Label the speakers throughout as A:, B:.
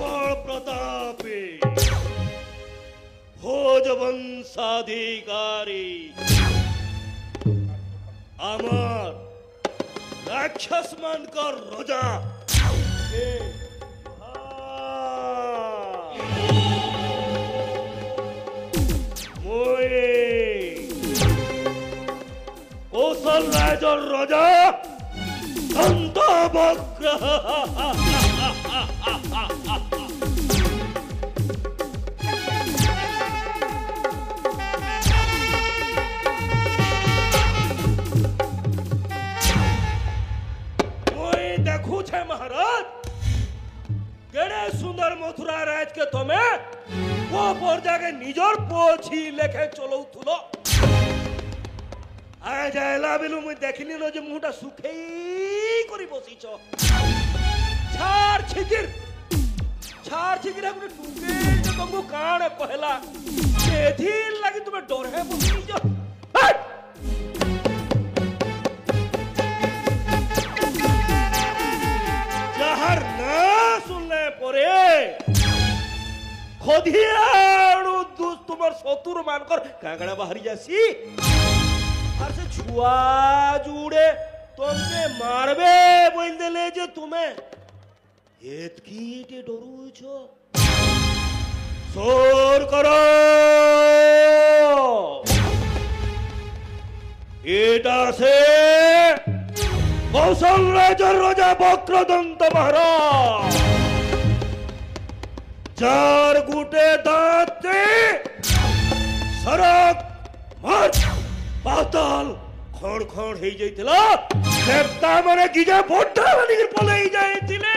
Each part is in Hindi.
A: बड़ प्रतापी भोज वंशाधिकारी आमार राक्षस मानकर रजा कौशल राजर रजा दंतवक्र देखू छे महाराज केड़े सुंदर मथुरा राज के तुम्हें वो पर जाके निजर पोछी लेखे चलो थुलो आय जायला बिलु मुई देखिनी न जे मुहटा सुखेई करी बसिछ छार छिकिर हमने टुके जे तुमको काण कहला एथि लागि तुमे डर है बसिछ जहर ना सुनले परे खदियाणु दुस तुमर शत्रु मानकर कागड़ा बाहरी जासी और से छुआ जुड़े तुमके मारबे बोल देले जे तुम्हें एतकी डरू छो सोर करो एटा से कौशल राजर राजा वक्रदंत महाराज चार गुटे दांत सरक मत पाताल खण खण हे जाइतिला देवता माने गिजा बोड्डा माने पलाई जाइतिले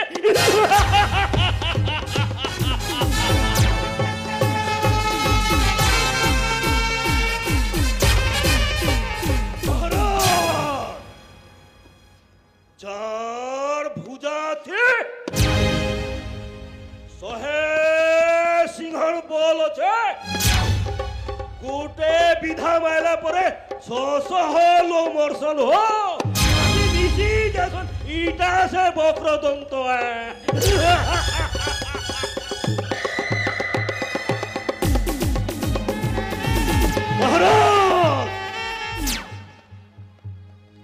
A: चार भुजा थे सोहे सिंहण बोल छे गोटे विधा मायला परे सो लो मर्सल हो मिसी जैसन ईटा से वक्रदंत है महाराज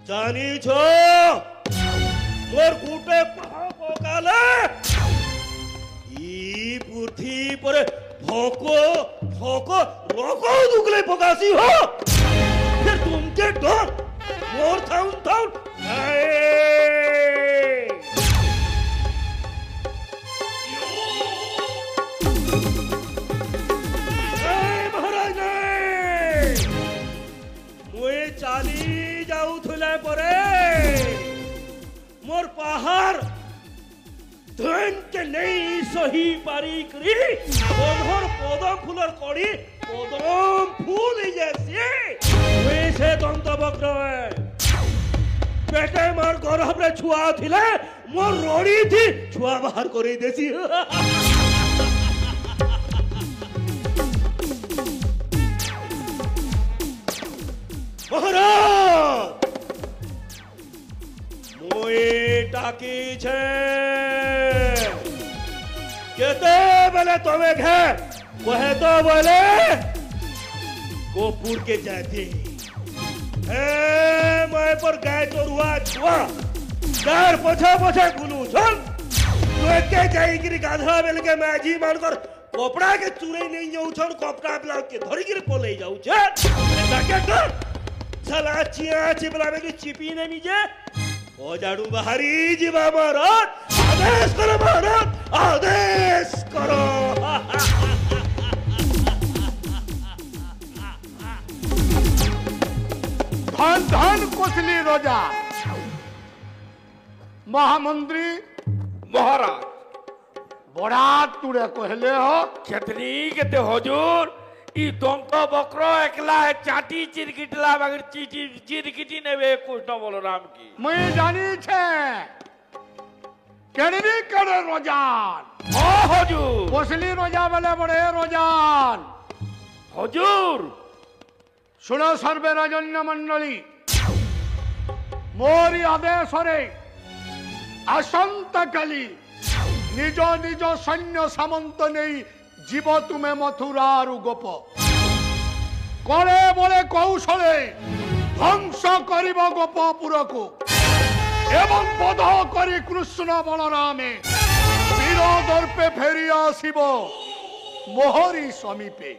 A: जानी छो मोर गुटे कहाँ पकाले ई पृथ्वी पर भोको भोको रोको दुगले पकासी हो फिर तुमके डर मोर थाउन थाउन महाराज मुए चाली जाऊ थुले परे मोर पहाड़ धन के नहीं सही पारी करी ओधर पदम फूलर कड़ी पदम फूल जैसे वैसे दंतवक्र है पेटे मार गर्भ रे छुआ थिले मोर रोड़ी थी छुआ बाहर करी देसी महाराज मोए टाकी छे केते बेले तोमे घे कहे तो बोले गोपुर के जाती हे मैं पर गाय चोरुआ छुआ गार पछा पछा गुलू चल तो के जाई गिरी गाधरा बेल के मैजी मानकर कपड़ा के चुरे नहीं जाऊ छन कपड़ा ब्लाउज के धरी गिरी पोले जाऊ छे ताके कर चला चिया चिबला में चिपी ने निजे ओ जाडू बाहरी जीवा महाराज आदेश करो महाराज आदेश करो
B: धन धन कुशली रोजा महामंत्री
C: महाराज
B: बड़ा तुड़े कहले हो
C: क्षत्रि के हुजूर ई दंत बक्र एकला है चाटी चिरकिटला मगर चीटी चिरकिटी नेबे कृष्ण बलराम की
B: मैं जानी छे केड़री करे रोजान
C: ओ हुजूर
B: कुशली रोजा वाले बड़े रोजान
C: हुजूर
B: सुनो सर्वे राजन्य मंडली मोरी आदेश रे असंत कली নিজ নিজ সৈন্য সামন্ত নেই জীব তুমে মথুরার গোপ করে বলে কৌশলে ধ্বংস করিব গোপপুরকু এবং বধ করি কৃষ্ণ বলরামে বীর দর্পে ফেরিয়া আসিব মোহরি সমীপে।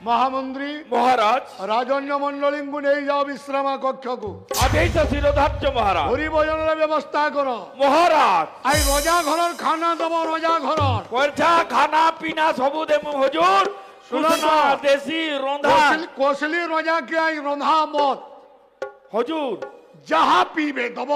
B: মহামন্ত্রী
C: মহারাজ
B: রাজন্য মন্ডলীঙ্কু নেই যাও বিশ্রাম কক্ষকু
C: আদেশ শিরোধার্য মহারাজ।
B: হরি ভোজনের ব্যবস্থা কর।
C: মহারাজ
B: আই রজা ঘরের খানা দেব রজা ঘরের
C: পয়সা খানা পিনা সবু দেবু হজুর।
B: শুনো না।
C: সুষমা দেশি রন্ধা
B: কোশলি রজা কে আই রন্ধা মত
C: হজুর
B: যাহা পিবে দেব।